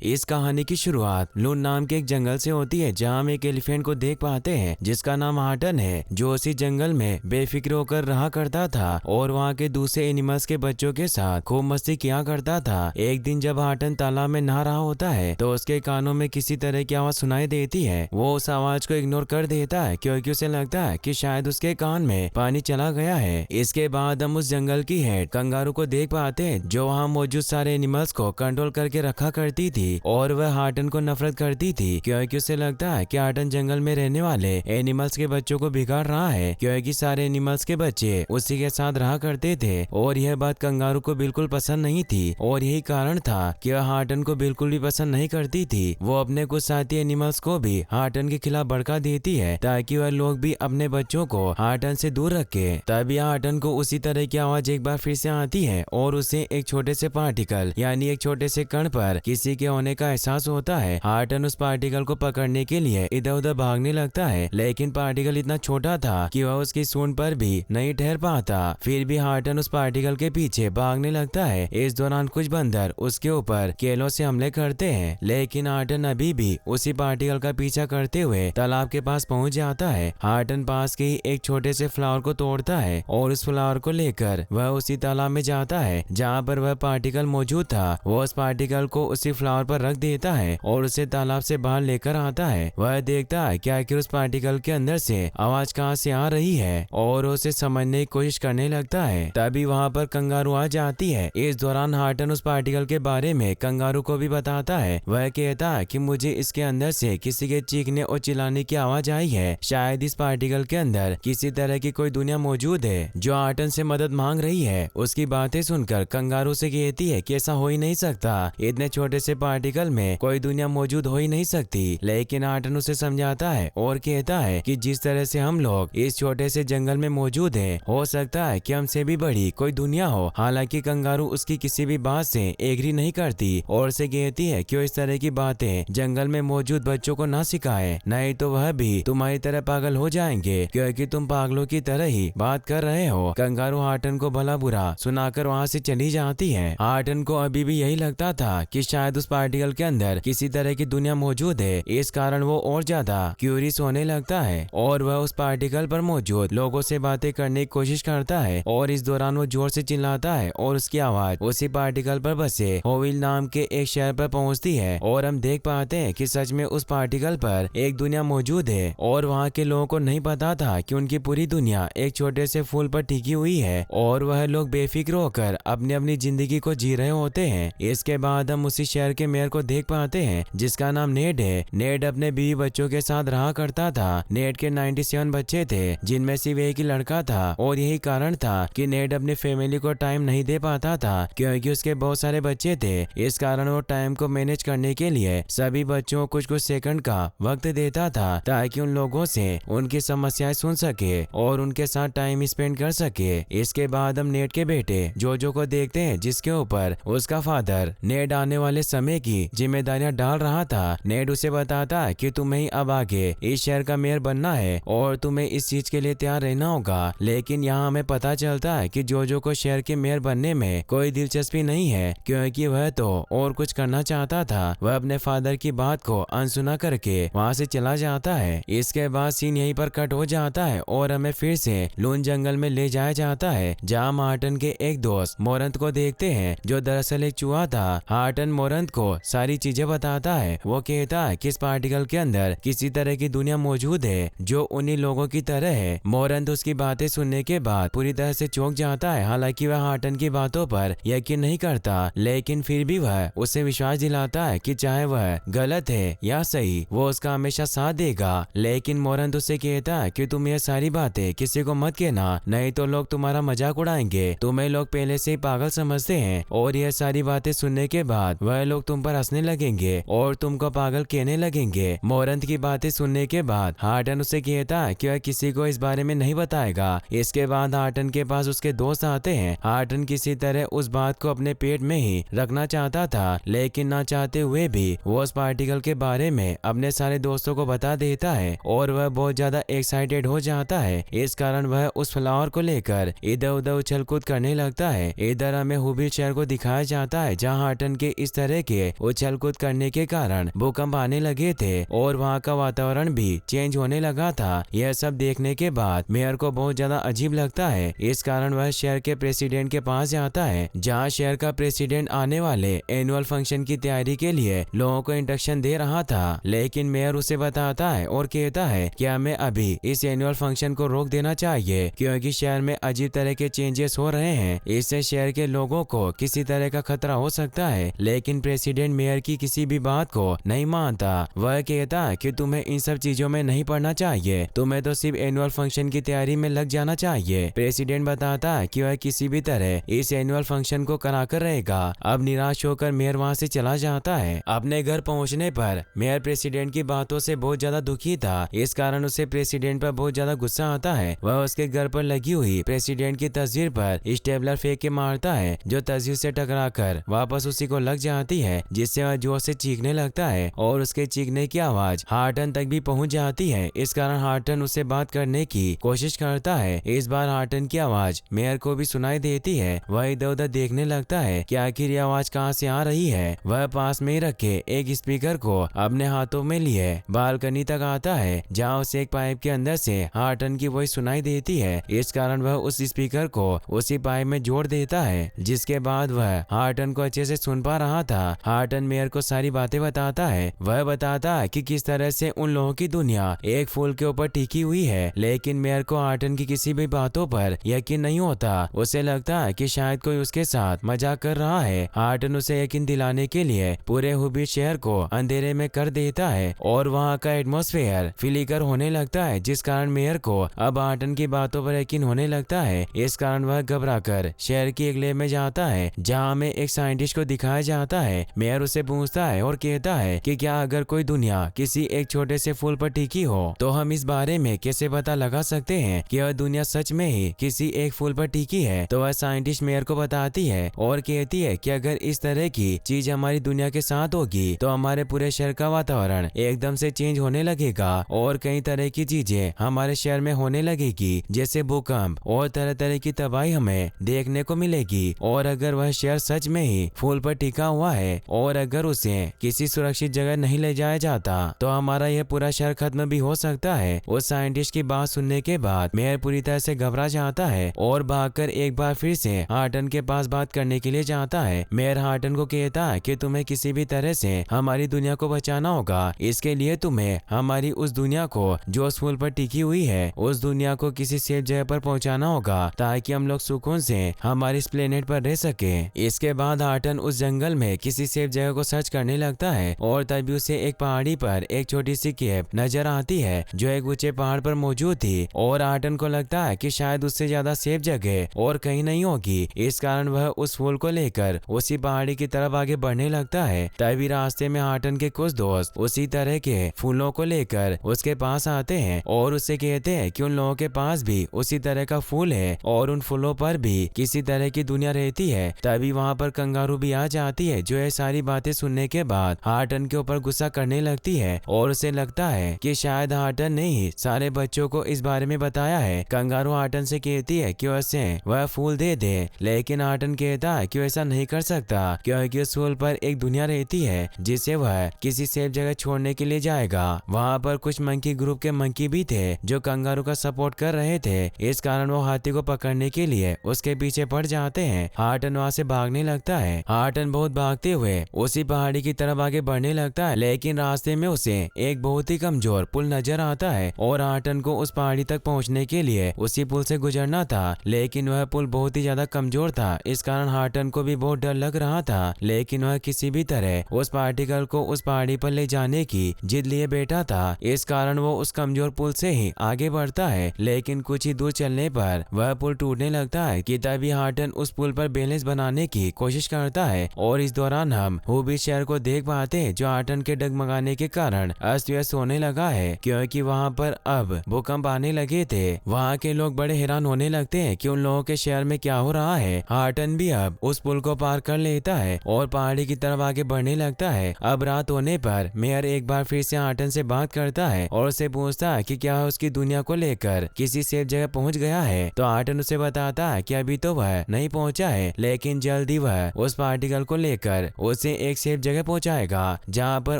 इस कहानी की शुरुआत लून नाम के एक जंगल से होती है, जहाँ हम एक एलिफेंट को देख पाते हैं जिसका नाम हाटन है, जो उसी जंगल में बेफिक्र होकर रहा करता था और वहाँ के दूसरे एनिमल्स के बच्चों के साथ खूब मस्ती किया करता था। एक दिन जब हाटन तालाब में नहा रहा होता है तो उसके कानों में किसी तरह की आवाज सुनाई देती है। वो उस आवाज को इग्नोर कर देता है क्योंकि उसे लगता है कि शायद उसके कान में पानी चला गया है। इसके बाद हम उस जंगल की हेड कंगारू को देख पाते हैं, जो वहाँ मौजूद सारे एनिमल्स को कंट्रोल करके रखा करती थी और वह हाटन को नफरत करती थी क्योंकि उसे लगता है कि हाटन जंगल में रहने वाले एनिमल्स के बच्चों को बिगाड़ रहा है, क्योंकि सारे एनिमल्स के बच्चे उसी के साथ रहा करते थे और यह बात कंगारू को बिल्कुल पसंद नहीं थी और यही कारण था कि वह हाटन को बिल्कुल भी पसंद नहीं करती थी। वो अपने कुछ साथी एनिमल्स को भी हाटन के खिलाफ भड़का देती है ताकि वह लोग भी अपने बच्चों को हाटन से दूर रखे। तभी हाटन को उसी तरह की आवाज एक बार फिर से आती है और उसे एक छोटे से पार्टिकल यानी एक छोटे से कण पर किसी के होने का एहसास होता है। हाटन उस पार्टिकल को पकड़ने के लिए इधर उधर भागने लगता है, लेकिन पार्टिकल इतना छोटा था कि वह उसकी सूंड पर भी नहीं ठहर पाता। फिर भी हाटन उस पार्टिकल के पीछे भागने लगता है। इस दौरान कुछ बंदर उसके ऊपर केलों से हमले करते हैं, लेकिन हाटन अभी भी उसी पार्टिकल का पीछा करते हुए तालाब के पास पहुंच जाता है। हाटन पास के ही एक छोटे से फ्लावर को तोड़ता है और उस फ्लावर को लेकर वह उसी तालाब में जाता है जहाँ पर वह पार्टिकल मौजूद था। वो उस पार्टिकल को उसी फ्लावर पर रख देता है और उसे तालाब से बाहर लेकर आता है। वह देखता है कि आखिर उस पार्टिकल के अंदर से आवाज कहाँ से आ रही है और उसे समझने की कोशिश करने लगता है। तभी वहाँ पर कंगारू आ जाती है। इस दौरान हाटन उस पार्टिकल के बारे में कंगारू को भी बताता है। वह कहता है कि मुझे इसके अंदर से किसी के चीखने और चिल्लाने की आवाज आई है। शायद इस पार्टिकल के अंदर किसी तरह की कोई दुनिया मौजूद है जो हाटन से मदद मांग रही है। उसकी बातें सुनकर कंगारू से कहती है कि ऐसा हो ही नहीं सकता, इतने छोटे से पार्टिकल में कोई दुनिया मौजूद हो ही नहीं सकती। लेकिन हाटन उसे समझाता है और कहता है कि जिस तरह से हम लोग इस छोटे से जंगल में मौजूद हैं, हो सकता है कि हमसे भी बड़ी कोई दुनिया हो। हालांकि कंगारू उसकी किसी भी बात से एग्री नहीं करती और उसे कहती है कि वो इस तरह की बातें जंगल में मौजूद बच्चों को ना सिखाए, नहीं तो वह भी तुम्हारी तरह पागल हो जाएंगे क्योंकि तुम पागलों की तरह ही बात कर रहे हो। कंगारू हाटन को भला बुरा सुनाकर वहाँ से चली जाती है। हाटन को अभी भी यही लगता था कि शायद उस पार्टिकल के अंदर किसी तरह की दुनिया मौजूद है। इस कारण वो और ज्यादा क्यूरियस होने लगता है और वह उस पार्टिकल पर मौजूद लोगों से बातें करने की कोशिश करता है और इस दौरान वो जोर से चिल्लाता है और उसकी आवाज उसी पार्टिकल पर बसे होविल नाम के एक शहर पर पहुंचती है और हम देख पाते हैं कि सच में उस पार्टिकल पर एक दुनिया मौजूद है और वहाँ के लोगों को नहीं पता था कि उनकी पूरी दुनिया एक छोटे से फूल पर टिकी हुई है और वह लोग बेफिक्र होकर अपनी अपनी जिंदगी को जी रहे होते हैं। इसके बाद हम उसी शहर के मेयर को देख पाते हैं जिसका नाम नेड है। नेड अपने बीवी बच्चों के साथ रहा करता था। नेड के 97 बच्चे थे जिनमें सिर्फ एक ही लड़का था और यही कारण था कि नेड अपनी फैमिली को टाइम नहीं दे पाता था क्योंकि उसके बहुत सारे बच्चे थे। इस कारण वो टाइम को मैनेज करने के लिए सभी बच्चों को कुछ कुछ सेकंड का वक्त देता था ताकि उन लोगों से उनकी समस्याएं सुन सके और उनके साथ टाइम स्पेंड कर सके। इसके बाद हम नेड के बेटे जोजो को देखते हैं जिसके ऊपर उसका फादर नेड आने वाले समय की जिम्मेदारियां डाल रहा था। नेड उसे बताता है कि तुम्हें अब आगे इस शहर का मेयर बनना है और तुम्हें इस चीज के लिए तैयार रहना होगा। लेकिन यहाँ हमें पता चलता है कि जोजो को शहर के मेयर बनने में कोई दिलचस्पी नहीं है क्योंकि वह तो और कुछ करना चाहता था। वह अपने फादर की बात को अनसुना करके वहाँ से चला जाता है। इसके बाद सीन यहीं पर कट हो जाता है और हमें फिर से लून जंगल में ले जाया जाता है जहाँ हाटन के एक दोस्त मोरंत को देखते हैं जो दरअसल एक चूहा था। हाटन मोरंत को सारी चीजें बताता है। वो कहता है कि इस पार्टिकल के अंदर किसी तरह की दुनिया मौजूद है जो उन्हीं लोगों की तरह है। मोरंत उसकी बातें सुनने के बाद पूरी तरह से चौंक जाता है। हालांकि वह हाटन की बातों पर यकीन नहीं करता, लेकिन फिर भी वह उसे विश्वास दिलाता है कि चाहे वह गलत है या सही, वो उसका हमेशा साथ देगा। लेकिन मोरंत उससे कहता है कि तुम ये सारी बातें किसी को मत कहना, नहीं तो लोग तुम्हारा मजाक उड़ाएंगे। तुम्हें लोग पहले से ही पागल समझते हैं और यह सारी बातें सुनने के बाद वह लोग तुम पर हंसने लगेंगे और तुमको पागल कहने लगेंगे। मोरंत की बातें सुनने के बाद हाटन उसे कहता है कि वह किसी को इस बारे में नहीं बताएगा। इसके बाद हाटन के पास उसके दोस्त आते हैं। हाटन किसी तरह उस बात को अपने पेट में ही रखना चाहता था, लेकिन ना चाहते हुए भी वो उस पार्टिकल के बारे में अपने सारे दोस्तों को बता देता है और वह बहुत ज्यादा एक्साइटेड हो जाता है। इस कारण वह उस फ्लावर को लेकर इधर उधर उछल कूद करने लगता है। इधर हमें हुबिल शहर को दिखाया जाता है जहाँ हाटन के इस तरह के उछल कूद करने के कारण भूकंप आने लगे थे और वहाँ का वातावरण भी चेंज होने लगा था। यह सब देखने के बाद मेयर को बहुत ज्यादा अजीब लगता है। इस कारण वह शहर के प्रेसिडेंट के पास जाता है, जहाँ शहर का प्रेसिडेंट आने वाले एनुअल फंक्शन की तैयारी के लिए लोगों को इंस्ट्रक्शन दे रहा था। लेकिन मेयर उसे बताता है और कहता है कि हमें अभी इस एनुअल फंक्शन को रोक देना चाहिए, क्योंकि शहर में अजीब तरह के चेंजेस हो रहे हैं। इससे शहर के लोगों को किसी तरह का खतरा हो सकता है। लेकिन प्रेसिडेंट मेयर की किसी भी बात को नहीं मानता। वह कहता है कि तुम्हें इन सब चीजों में नहीं पड़ना चाहिए, तुम्हें तो सिर्फ एनुअल फंक्शन की तैयारी में लग जाना चाहिए। प्रेसिडेंट बताता है कि वह किसी भी तरह इस एनुअल फंक्शन को कराकर रहेगा। अब निराश होकर मेयर वहाँ से चला जाता है। अपने घर पहुँचने पर मेयर प्रेसिडेंट की बातों से बहुत ज्यादा दुखी था। इस कारण उसे प्रेसिडेंट पर बहुत ज्यादा गुस्सा आता है। वह उसके घर पर लगी हुई प्रेसिडेंट की तस्वीर पर स्टेपलर फेंक के मारता है, जो तस्वीर से टकराकर वापस उसी को लग जाती है, जिससे वह जोर से चीखने लगता है और उसके चीखने की आवाज हार्टन तक भी पहुंच जाती है। इस कारण हार्टन उससे बात करने की कोशिश करता है। इस बार हार्टन की आवाज मेयर को भी सुनाई देती है। वह इधर उधर देखने लगता है कि आखिर ये आवाज कहाँ से आ रही है। वह पास में ही रखे एक स्पीकर को अपने हाथों में लिए बालकनी तक आता है, जहाँ उसे एक पाइप के अंदर से हार्टन की वॉइस सुनाई देती है। इस कारण वह उस स्पीकर को उसी पाइप में जोड़ देता है, जिसके बाद वह हार्टन को अच्छे से सुन पा रहा था। हार्टन मेयर को सारी बातें बताता है। वह बताता है कि किस तरह से उन लोगों की दुनिया एक फूल के ऊपर टिकी हुई है। लेकिन मेयर को हार्टन की किसी भी बातों पर यकीन नहीं होता। उसे लगता है कि शायद कोई उसके साथ मजाक कर रहा है। हार्टन उसे यकीन दिलाने के लिए पूरे हुबी शहर को अंधेरे में कर देता है और वहाँ का एटमॉस्फेयर फिलिकर होने लगता है, जिस कारण मेयर को अब हार्टन की बातों पर यकीन होने लगता है। इस कारण वह घबराकर शहर की एक लैब में जाता है, जहाँ में एक साइंटिस्ट को दिखाया जाता है। मेयर उसे पूछता है और कहता है कि क्या अगर कोई दुनिया किसी एक छोटे से फूल पर टिकी हो तो हम इस बारे में कैसे पता लगा सकते हैं कि वह दुनिया सच में ही किसी एक फूल पर टिकी है। तो वह साइंटिस्ट मेयर को बताती है और कहती है कि अगर इस तरह की चीज हमारी दुनिया के साथ होगी तो हमारे पूरे शहर का वातावरण एकदम से चेंज होने लगेगा और कई तरह की चीजें हमारे शहर में होने लगेगी, जैसे भूकंप और तरह तरह की तबाही हमें देखने को मिलेगी। और अगर वह शहर सच में ही फूल पर टिका हुआ है और अगर उसे किसी सुरक्षित जगह नहीं ले जाया जाता तो हमारा यह पूरा शहर खत्म भी हो सकता है। उस साइंटिस्ट की बात सुनने के बाद मेयर पूरी तरह से घबरा जाता है और भागकर एक बार फिर से हार्टन के पास बात करने के लिए जाता है। मेयर हार्टन को कहता है कि तुम्हें किसी भी तरह से हमारी दुनिया को बचाना होगा। इसके लिए तुम्हें हमारी उस दुनिया को जो उस फूल पर टिकी हुई है, उस दुनिया को किसी सेफ जगह पर पहुंचाना होगा ताकि हम लोग सुकून से हमारे इस प्लेनेट पर रह सके। इसके बाद हार्टन उस जंगल में किसी सेफ जगह को सर्च करने लगता है और तभी उसे एक पहाड़ी पर एक छोटी सी केव नजर आती है, जो एक ऊंचे पहाड़ पर मौजूद थी। और हार्टन को लगता है कि शायद उससे ज्यादा सेफ जगह और कहीं नहीं होगी। इस कारण वह उस फूल को लेकर उसी पहाड़ी की तरफ आगे बढ़ने लगता है। तभी रास्ते में हार्टन के कुछ दोस्त उसी तरह के फूलों को लेकर उसके पास आते हैं और उससे कहते हैं कि उन लोगों के पास भी उसी तरह का फूल है और उन फूलों पर भी किसी तरह की दुनिया रहती है। तभी वहाँ पर कंगारू भी आ जाती है, जो ये सारी बातें सुनने के बाद हार्टन के ऊपर गुस्सा करने लगती है और उसे लगता है कि शायद हार्टन ने ही सारे बच्चों को इस बारे में बताया है। कंगारू हार्टन से कहती है कि उसे वह फूल दे दे, लेकिन हार्टन कहता है कि ऐसा नहीं कर सकता क्योंकि उस फूल पर एक दुनिया रहती है जिसे वह किसी सेफ जगह छोड़ने के लिए जाएगा। वहाँ पर कुछ मंकी ग्रुप के मंकी भी थे जो कंगारू का सपोर्ट कर रहे थे। इस कारण वो हाथी को पकड़ने के लिए उसके पीछे पड़ जाते हैं। हार्टन वहाँ से भागने लगता है। हार्टन बहुत भागते हुए उसी पहाड़ी की तरफ आगे बढ़ने लगता है, लेकिन रास्ते में उसे एक बहुत ही कमजोर पुल नजर आता है और हार्टन को उस पहाड़ी तक पहुँचने के लिए उसी पुल से गुजरना था, लेकिन वह पुल बहुत ही ज्यादा कमजोर था। इस कारण हार्टन को भी बहुत डर लग रहा था, लेकिन वह किसी भी तरह उस पार्टिकल को उस पहाड़ी पर ले जाने की जिद लिए बैठा था। इस कारण वो उस कमजोर पुल से ही आगे बढ़ता है, लेकिन कुछ ही दूर चलने पर वह पुल टूटने लगता है कि तभी हार्टन उस पुल पर बैलेंस बनाने की कोशिश करता है और इस दौरान हम हुबी शहर को देख पाते हैं, जो हार्टन के डगमगाने के कारण अस्त व्यस्त होने लगा है क्योंकि वहाँ पर अब भूकंप आने लगे थे। वहाँ के लोग बड़े हैरान होने लगते हैं कि उन लोगों के शहर में क्या हो रहा है। हार्टन भी अब उस पुल को पार कर लेता है और पहाड़ी की तरफ आगे बढ़ने लगता है। अब रात होने पर मेयर एक बार फिर से हार्टन से बात करता है और उसे पूछता है कि क्या उसकी दुनिया को लेकर किसी सेफ जगह पहुंच गया है। तो हार्टन उसे बताता है कि अभी तो वह नहीं पहुंचा है, लेकिन जल्द ही वह उस पार्टिकल को लेकर उस उसे एक सेफ जगह पहुंचाएगा जहां पर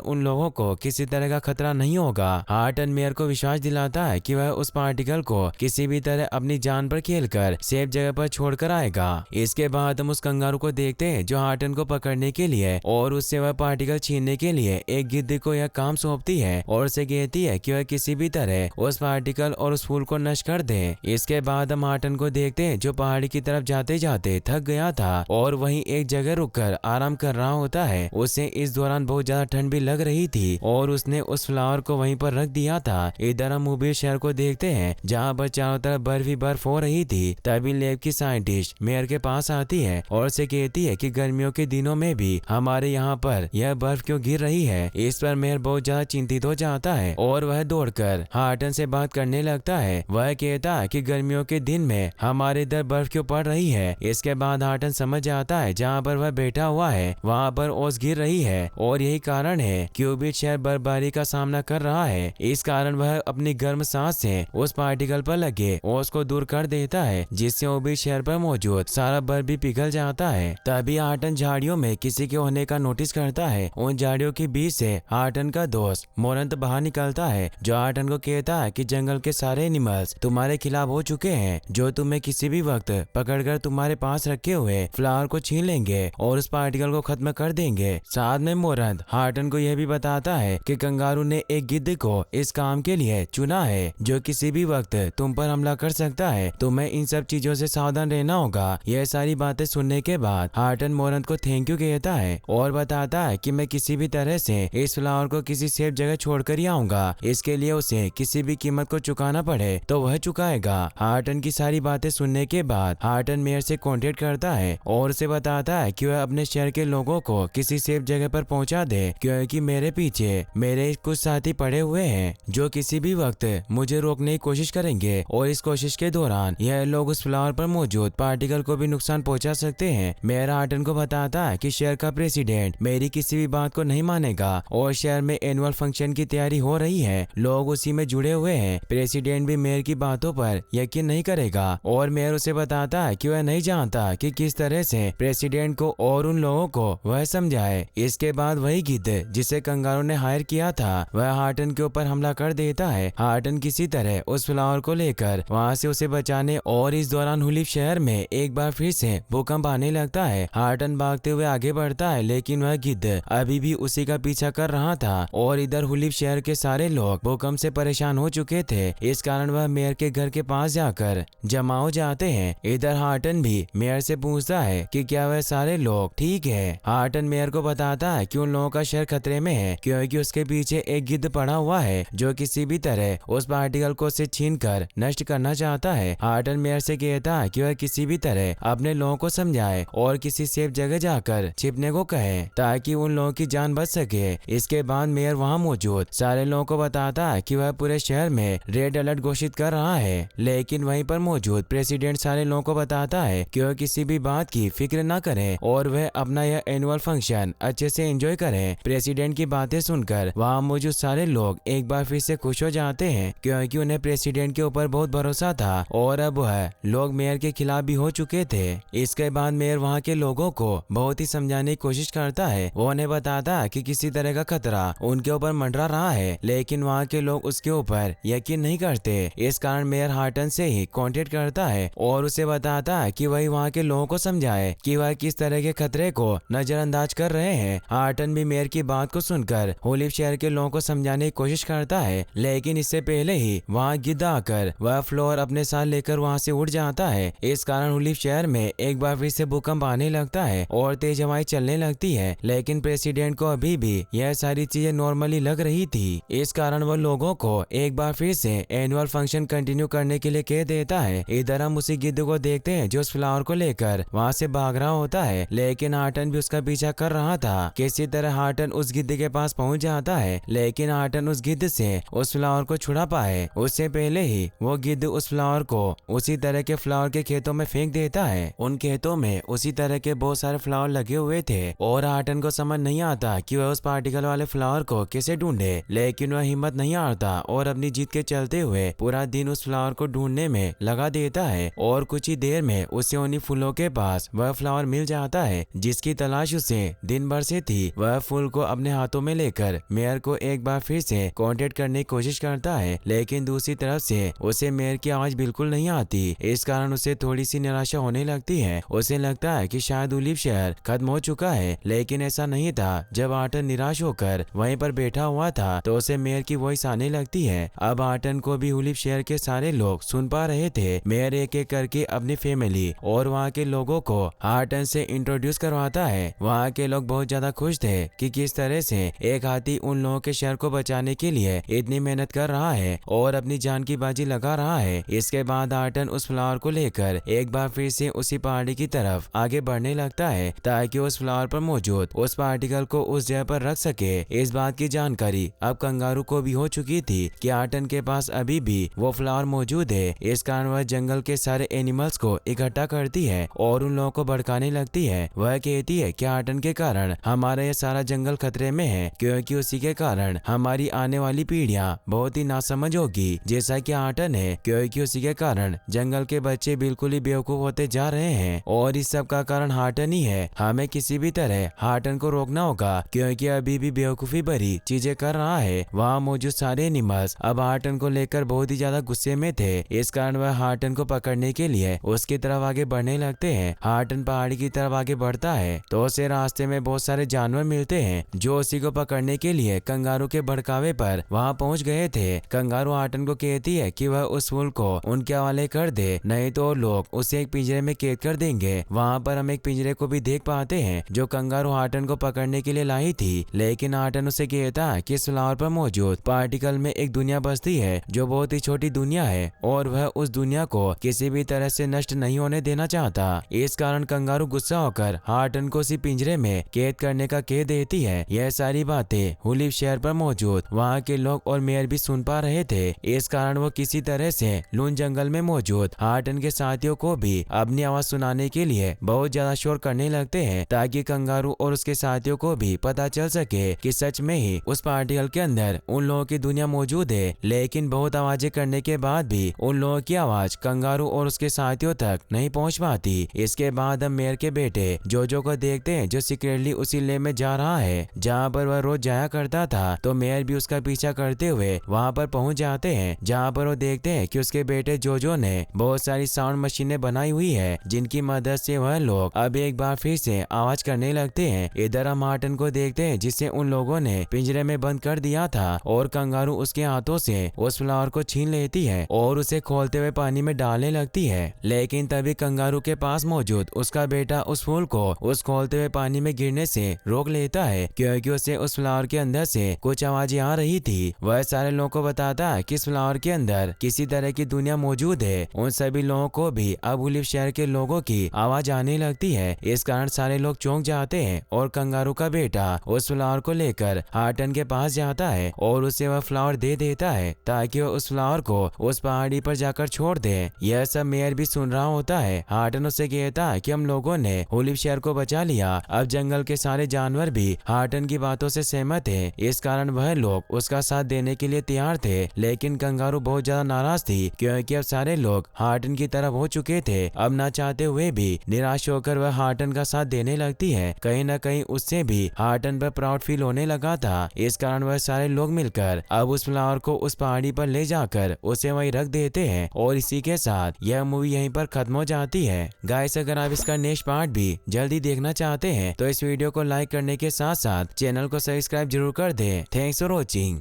उन लोगों को किसी तरह का खतरा नहीं होगा। हार्टन मेयर को विश्वास दिलाता है कि वह उस पार्टिकल को किसी भी तरह अपनी जान पर खेलकर सेफ जगह पर छोड़कर आएगा। इसके बाद हम उस कंगारू को देखते हैं जो हार्टन को पकड़ने के लिए और उससे वह पार्टिकल छीनने के लिए एक गिद्ध को यह काम सौंपती है और उसे कहती है कि वह किसी भी तरह उस पार्टिकल और उस फूल को नष्ट कर दे। इसके बाद हम हार्टन को देखते हैं जो पहाड़ी की तरफ जाते जाते थक गया था और वहीं एक जगह रुककर आराम कर रहा होता है। उसे इस दौरान बहुत ज्यादा ठंड भी लग रही थी और उसने उस फ्लावर को वहीं पर रख दिया था। इधर हम मुबीर शहर को देखते हैं जहाँ पर चारों तरफ बर्फ ही बर्फ हो रही थी। तभी लैब की साइंटिस्ट मेयर के पास आती है और उसे कहती है कि गर्मियों के दिनों में भी हमारे यहाँ पर यह बर्फ क्यों गिर रही है। इस पर मेयर बहुत ज्यादा चिंतित हो जाता है और वह दौड़कर हार्टन से बात करने लगता है। वह कहता है कि गर्मियों के दिन में हमारे इधर बर्फ क्यों पड़ रही है। इसके बाद हार्टन समझ जाता है जहाँ पर वह बैठा हुआ है वहाँ पर ओस गिर रही है और यही कारण है क्यूबिट शहर बर्फबारी का सामना कर रहा है। इस कारण वह अपनी गर्म सांस से उस पार्टिकल पर लगे ओस को दूर कर देता है जिससे ओबिट शहर पर मौजूद सारा बर्फ भी पिघल जाता है। तभी हार्टन झाड़ियों में किसी के होने का नोटिस करता है। उन झाड़ियों के बीच से हार्टन का दोस्त मोरंत बाहर निकलता है जो हार्टन को कहता है कि जंगल के सारे एनिमल्स तुम्हारे खिलाफ हो चुके हैं जो तुम्हें किसी भी वक्त पकड़कर तुम्हारे पास रखे हुए फ्लावर को छीन लेंगे और उस पार्टिकल को खत्म कर देंगे। साथ में मोरंत हार्टन को यह भी बताता है कि कंगारू ने एक गिद्ध को इस काम के लिए चुना है जो किसी भी वक्त तुम पर हमला कर सकता है। तुम्हें इन सब चीजों से सावधान रहना होगा। यह सारी बातें सुनने के बाद हार्टन मोरंत को थैंक यू कहता है और बताता है कि मैं किसी भी तरह से इस फ्लावर को किसी सेफ जगह छोड़कर ही आऊंगा। इसके लिए उसे किसी भी कीमत को चुकाना पड़े तो वह चुकाएगा। हार्टन की सारी बातें सुनने के बाद हार्टन मेयर से कॉन्टेक्ट करता है और उसे बताता है कि वह अपने शहर के लोगों को किसी सेफ जगह पर पहुंचा दे क्योंकि मेरे पीछे मेरे कुछ साथी पड़े हुए हैं जो किसी भी वक्त मुझे रोकने की कोशिश करेंगे और इस कोशिश के दौरान यह लोग उस फ्लावर पर मौजूद पार्टिकल को भी नुकसान पहुंचा सकते हैं। मेयर हार्टन को बताता है कि शहर का प्रेसिडेंट मेरी किसी भी बात को नहीं मानेगा और शहर में एनुअल फंक्शन की तैयारी हो रही है। लोग उसी में जुड़े हुए हैं। प्रेसिडेंट भी मेयर की बातों पर यकीन नहीं करेगा और मेयर उसे बताता है कि वह नहीं जानता कि किस तरह से प्रेसिडेंट को और उन लोगों को वह समझाए। इसके बाद वही गिद्ध जिसे कंगारू ने हायर किया था वह हार्टन के ऊपर हमला कर देता है। हार्टन किसी तरह उस फ्लावर को लेकर वहाँ से उसे बचाने और इस दौरान हुलिप शहर में एक बार फिर से भूकंप आने लगता है। हार्टन भागते हुए आगे बढ़ता है लेकिन वह गिद्ध अभी भी उसी का पीछा कर रहा था और इधर हुलिप शहर के सारे लोग भूकंप से परेशान हो चुके थे। इस कारण वह मेयर के घर के पास जाकर जमा हो जाते हैं। इधर हार्टन भी मेयर से पूछता है कि क्या वह सारे लोग ठीक है। हार्टन मेयर को बताता है कि उन लोगों का शहर खतरे में है क्योंकि उसके पीछे एक गिद्ध पड़ा हुआ है जो किसी भी तरह उस पार्टिकल को से छीन कर नष्ट करना चाहता है। हार्टन मेयर से कहता है कि वह किसी भी तरह अपने लोगों को समझाए और किसी सेफ जगह जाकर छिपने को कहे ताकि उन लोगों की जान बच सके। इसके बाद मेयर वहां मौजूद सारे लोगों को बताता है कि वह पूरे शहर में रेड अलर्ट घोषित कर रहा है लेकिन वहीं पर मौजूद प्रेसिडेंट सारे लोगों को बताता है कि वह किसी भी बात की फिक्र न करें और वह अपना यह एनुअल फंक्शन अच्छे से एंजॉय करें। प्रेसिडेंट की बातें सुनकर वहां मौजूद सारे लोग एक बार फिर से खुश हो जाते हैं क्योंकि उन्हें प्रेसिडेंट के ऊपर बहुत भरोसा था और अब वह लोग मेयर के खिलाफ भी हो चुके थे। इसके बाद मेयर वहाँ के लोगों को बहुत ही समझाने की कोशिश करता है। वो उन्हें बताता है कि किसी तरह का खतरा उनके ऊपर मंडरा रहा है लेकिन वहाँ के लोग उसके ऊपर यकीन नहीं करते। इस कारण मेयर हार्टन से ही कॉन्टेक्ट करता है और उसे बताता है कि वही वहाँ के लोगों को समझाए कि वह किस तरह के खतरे को नजरअंदाज कर रहे हैं। हार्टन भी मेयर की बात को सुनकर होलिप शहर के लोगों को समझाने की कोशिश करता है लेकिन इससे पहले ही वहाँ गिद्ध आकर वह फ्लोर अपने साथ लेकर वहाँ से उड़ जाता है। इस कारण होलिप शहर में एक बार फिर से भूकंप आने लगता है और तेज हवाएं चलने लगती है लेकिन प्रेसिडेंट को अभी भी यह सारी चीजें नॉर्मली लग रही थी। इस कारण वो लोगों को एक बार फिर से एनुअल फंक्शन कंटिन्यू करने के लिए कह देता है। इधर हम उसी गिद्ध को देखते हैं जो उस फ्लावर को लेकर वहाँ से भाग रहा होता है लेकिन हार्टन भी उसका पीछा कर रहा था। किसी तरह हार्टन उस गिद्ध के पास पहुँच जाता है लेकिन हार्टन उस गिद्ध से उस फ्लावर को छुड़ा पाए उससे पहले ही वो गिद्ध उस फ्लावर को उसी तरह के फ्लावर के खेतों में फेंक देता है। उन खेतों में उसी तरह के बहुत सारे फ्लावर लगे हुए थे और हार्टन को समझ नहीं आता कि वह उस पार्टिकल वाले फ्लावर को कैसे ढूंढे लेकिन वह हिम्मत नहीं हारता और अपनी जीत के चलते हुए पूरा दिन उस फ्लावर को ढूंढने में लगा देता है और कुछ ही देर में उसे उन्हीं फूलों के पास वह फ्लावर मिल जाता है जिसकी तलाश उसे दिन भर से थी। वह फूल को अपने हाथों में लेकर मेयर को एक बार फिर से कांटेक्ट करने की कोशिश करता है, लेकिन दूसरी तरफ से उसे मेयर की आवाज बिल्कुल नहीं आती। इस कारण उसे थोड़ी सी निराशा होने लगती है। उसे लगता है कि शायद ओलिव शहर खत्म हो चुका है, लेकिन ऐसा नहीं था। जब आर्टन निराश होकर वहीं पर बैठा हुआ था तो उसे मेयर की वॉइस आने लगती है। अब आर्टन को भी ओलिव शहर के सारे लोग सुन पा रहे थे। मेयर एक एक करके अपनी फैमिली और वहाँ के लोगों को आर्टन से इंट्रोड्यूस करवाता है। वहाँ के लोग बहुत ज्यादा खुश थे कि किस तरह से एक हाथी उन लोगों के शहर को बचाने के लिए इतनी मेहनत कर रहा है और अपनी जान की बाजी लगा रहा है। इसके बाद आर्टन उस फ्लावर को लेकर एक बार फिर से उसी पहाड़ी की तरफ आगे बढ़ने लगता है ताकि उस फ्लावर पर मौजूद उस पार्टिकल को उस जगह पर रख सके। इस बात की जानकारी अब कंगारू को भी हो चुकी थी कि आर्टन के पास अभी भी वो फ्लावर मौजूद है। इस कारण वह जंगल के सारे एनिमल्स को इकट्ठा करती है और उन लोगों को भड़काने लगती है। वह कहती है कि आर्टन के कारण हमारा ये सारा जंगल खतरे में है, क्योंकि उसी के कारण हमारी आने वाली पीढ़ियां बहुत ही नासमझ होगी जैसा कि आर्टन है, क्योंकि उसी के कारण जंगल के बच्चे बिल्कुल ही बेवकूफ होते जा रहे हैं और इस सब का कारण हार्टन ही है। हमें किसी भी तरह हार्टन को रोकना होगा, क्योंकि अभी भी बेवकूफी भरी चीजें कर रहा है। वहाँ मौजूद सारे एनिमल्स अब हार्टन को लेकर बहुत ही ज्यादा गुस्से में थे। इस कारण वह हार्टन को पकड़ने के लिए उसकी तरफ आगे बढ़ने लगते हैं। हार्टन पहाड़ी की तरफ आगे बढ़ता है तो उसे रास्ते में बहुत सारे जानवर मिलते हैं जो उसी को पकड़ने के लिए कंगारू के भड़कावे पर वहाँ पहुँच गए थे। कंगारू हार्टन को कहती है कि वह उस फूल को उनके हवाले कर दे, नहीं तो लोग उसे एक पिंजरे में कैद कर देंगे। वहाँ पर हम एक पिंजरे को भी देख पाते हैं जो कंगारू हार्टन को पकड़ने के लिए लाई थी, लेकिन हार्टन उसे कहता है कि इस फ्लावर पर मौजूद पार्टिकल में एक दुनिया बसती है जो बहुत ही छोटी दुनिया है और वह उस दुनिया को किसी भी तरह से नष्ट नहीं होने देना चाहता। इस कारण कंगारू गुस्सा होकर हार्टन को उसी पिंजरे में कैद करने का कह देती है। यह सारी बातें ओलिव शहर पर मौजूद वहाँ के लोग और मेयर भी सुन पा रहे थे। इस कारण वो किसी तरह से लून जंगल में मौजूद हार्टन के साथियों को भी अपनी आवाज सुनाने के लिए बहुत ज्यादा शोर करने लगते हैं ताकि कंगारू और उसके साथियों को भी पता चल सके कि सच में ही उस पार्टिकल के अंदर उन लोगों की दुनिया मौजूद है। लेकिन बहुत आवाजें करने के बाद भी उन लोगों की आवाज कंगारू और उसके साथियों तक नहीं पहुंच पाती। इसके बाद हम मेयर के बेटे जोजो को देखते हैं जो सीक्रेटली उसी लेन में जा रहा है जहाँ पर वह रोज जाया करता था। तो मेयर भी उसका पीछा करते हुए वहाँ पर पहुँच जाते हैं जहाँ पर वो देखते हैं कि उसके बेटे जोजो ने बहुत सारी साउंड मशीनें बनाई हुई है जिनकी मदद से वह लोग अब एक बार फिर से आवाज करने लगते हैं। इधर हम हार्टन को देखते हैं जिसे उन लोगों ने पिंजरे में बंद कर दिया था और कंगारू उसके हाथों से उस फ्लावर को छीन लेती है और उसे खोलते हुए पानी में डालने लगती है। लेकिन तभी कंगारू के पास मौजूद उसका बेटा उस फूल को उस खोलते हुए पानी में गिरने से रोक लेता है, क्योंकि उसे उस फ्लावर के अंदर से कुछ आवाजें आ रही थी। वह सारे लोगों को बताता है कि इस फ्लावर के अंदर किसी तरह की दुनिया मौजूद है। उन सभी लोगों को भी अब ओलिव शहर के लोगों की आवाज आने लगती है। इस कारण सारे लोग चौंक जाते हैं और कंगारू का बेटा उस फ्लावर को लेकर हार्टन के पास जाता है और उसे वह फ्लावर दे देता है ताकि वह उस फ्लावर को उस पहाड़ी पर जाकर छोड़ दे। यह सब मेयर भी सुन रहा होता है। हार्टन उससे कहता है कि हम लोगों ने ओलिव शहर को बचा लिया। अब जंगल के सारे जानवर भी हार्टन की बातों से सहमत है। इस कारण वह लोग उसका साथ देने के लिए तैयार थे, लेकिन कंगारू बहुत ज्यादा नाराज थी क्योंकि अब सारे लोग हार्टन की तरफ हो चुके थे। अब ना चाहते हुए भी निराश होकर वह हार्टन का साथ देने लगती है। कहीं न कहीं उससे भी हार्टन पर प्राउड फील होने लगा था। इस कारण वह सारे लोग मिलकर अब उस फ्लावर को उस पहाड़ी पर ले जाकर उसे वहीं रख देते हैं और इसी के साथ यह मूवी यहीं पर खत्म हो जाती है। गाइस, अगर आप इसका नेक्स्ट पार्ट भी जल्दी देखना चाहते हैं तो इस वीडियो को लाइक करने के साथ साथ चैनल को सब्सक्राइब जरूर कर दें। Thanks for watching.